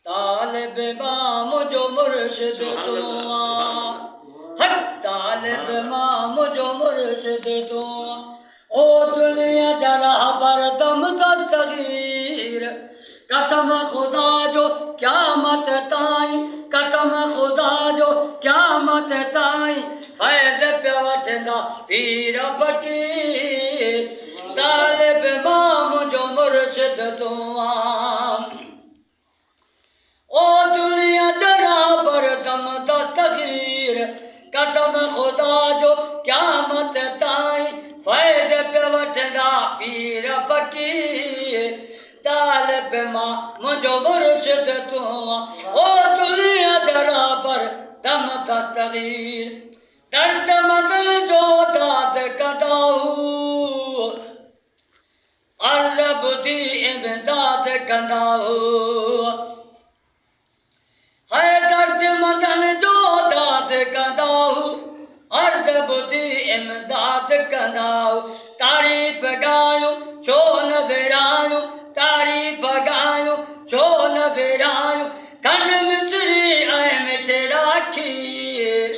तालिब मां मुझो मुर्शिद तू आ, तालिब मां मुझो मुर्शिद तू आ। ओ दुनिया जरा पर दम दस्तगीर, कसम खुदा जो क़यामत ताईं, कसम खुदा जो क़यामत ताईं फैज़ पिया वठंदा पीर फ़कीर। तालिब मां मुझो मुर्शिद तू आ। ओ दुनिया जरा पर दम दस्तगीर, कसम खुदा जो क़यामत ताईं फैज़ पिया वठंदा पीर फ़कीर। तालिब मां मुझो मुर्शिद तू आ। ओ दुनिया जरा पर दम दस्तगीर, दर्द मदन जो दाद कंदाहू, अर्ज़ ॿुधी इमदाद कंदाहू। है दर्द मदन जो दाद कंदाहू, अर्ज़ ॿुधी इमदाद कंदाहू। तारीफ़ गायूं छो न विरायूं, तारीफ़ गायूं छो न विरायूं, खंड मिसरी ऐं मिठड़ा खीर।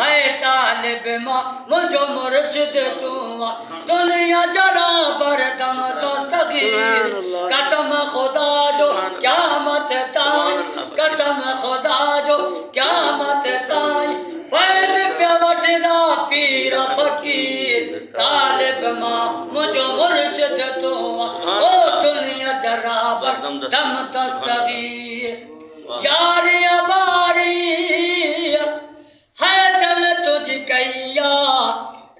है तालिब मां मुझो मुर्शिद तू आ। दुनिया जरा पर दम दस्तगीर, कसम खुदा जो क़यामत ताईं, कसम खुदा जो क़यामत ताईं फैज़ पिया वठंदा पीर फ़कीर। तालिब मां मुझो मुर्शिद तू आ। ओ दुनिया जरा पर दम दस्तगीर, यारियां बारियां है दिल तुझी कैया,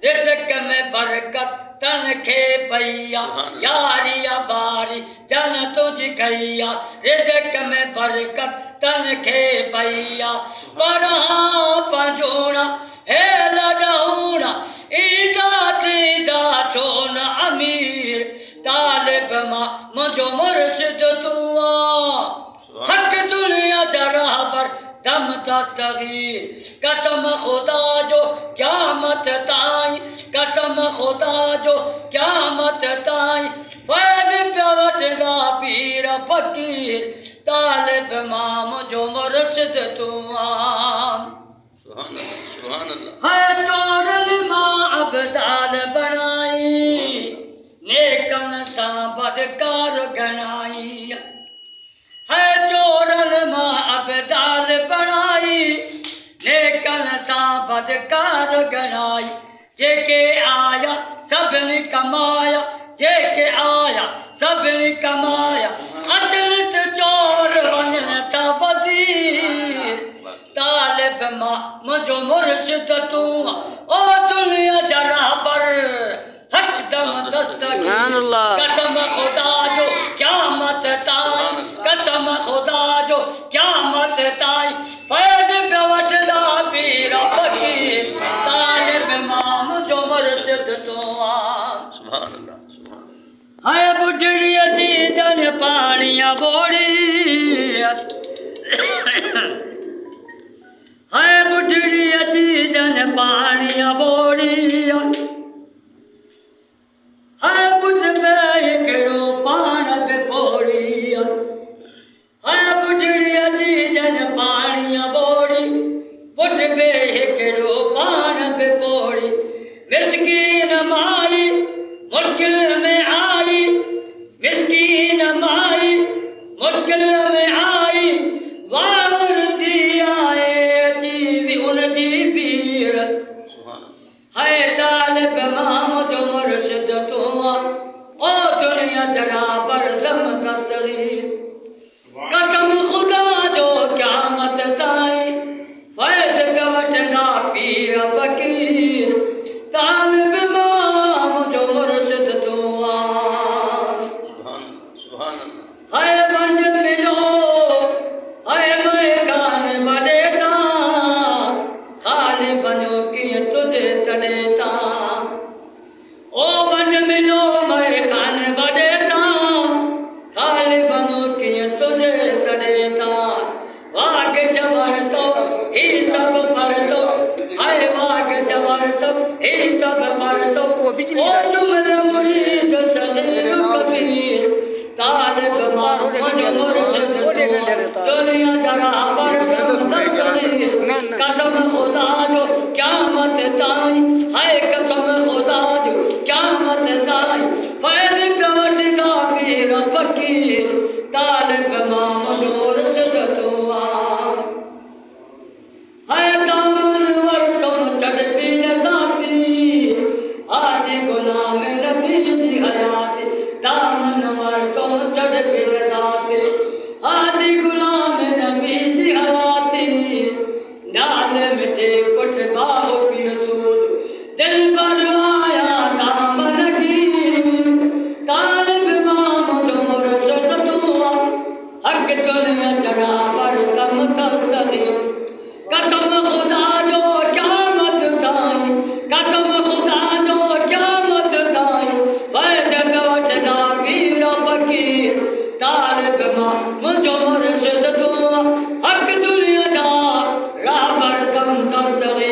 रिज़्क़ में बरकत तन खे पईया। यारियां बारी दिल तुझी कैया, रिज़्क़ में बरकत तन खे पईया। परहां पंजूणा हे लॾाऊणा, ईदा थींदा छो न अमीर। तालिब मां मुझो मुर्शिद तू आ। हक़ दुनिया जरा पर दम दस्तगीर, कसम खुदा जो क़यामत ताईं, कसम खुदा जो क़यामत ताईं फैज़ पिया वठंदा पीर फ़कीर। तालिब मां मुझो मुर्शिद तू आ। है चोरन मां अबदाल बणाई, नेकन सां बदकार गणाई। है चोरन मां अबदाल बणाई, नेकन सां बदकार गणाई। जेके आया सभिनी कमाया, जेके आया सभिनी कमाया, अचन त चोर वञनि था वज़ीर। तालिब मां मुझो मुर्शिद तू आ। ओ दुनिया जरा पर हक़दम दस्तगीर, कसम खुदा जो क़यामत ताईं, कसम खुदा जो क़यामत ताईं फैज़ पिया वठंदा पीर फ़कीर। तालिब मां मुझो मुर्शिद तू आ। है बुढ़ड़ीअ जी जन पाणीअ बोड़ी, है बुढ़ड़ीअ जी जन पाणीअ बोड़ी। है पुठ में हिकिड़ो पाण बि पोड़ी, है बुढ़ड़ीअ जी जन पाणीअ बोड़ी, पुठ में हिकिड़ो पाण बि पोड़ी। मिसकीन माई मुश्किल में आई, मिसकीन माई मुश्किल में आई, वावर थी आए अची उनजी पीर। है तालिब मां मुझो मुर्शिद तू आ। ओ दुनिया जरा पर दम दस्तगीर, कसम खुदा जो क़यामत ताईं फैज़ पिया वठंदा पीर फ़कीर। तालिब मां मुझो मुर्शिद तू आ। है वंड मिलो है मैदान वॾे तां, ख़ाली वञो कीअं तुझे तॾहिं तां। ओ वंड मिलो मैदान वॾे तां, ख़ाली वञो कीअं तुझे तॾहिं तां। वाग जवर तो ही सभु भरतो, है वाग जवर तो ही सभु भरतो। ओ जुमिल मुरीद सग़ीर कबीर, तालिब मां मुझो मुर्शिद दुनिया जरा पर कसम खुदा जो क़यामत ताईं है कसम खुदा जो क़यामत ताईं फैज़ कवठदा पीर फ़कीर तालिब मां मुझो मुर्शिद तू आ है दामन वर तुम छड़ भी न जाती आदि गुलाम नबी जी हयाती दामन वर तुम छड़ भी न जाती आदि गुलाम नबी जी हयाती नाल मिठे पुट बाहो पी सूद दिल पर आया दामन की तालिब मां मुझो मुर्शिद तू आ हक दुनिया जरा पर कम तस्तरी कसम खुदा जो क़यामत ताईं कसम खुदा जो क़यामत ताईं फैज़ कवठदा पीर फ़कीर तालिब मां मुझो मुर्शिद तू आ हक दुनिया जा राह पर कम तस्तरी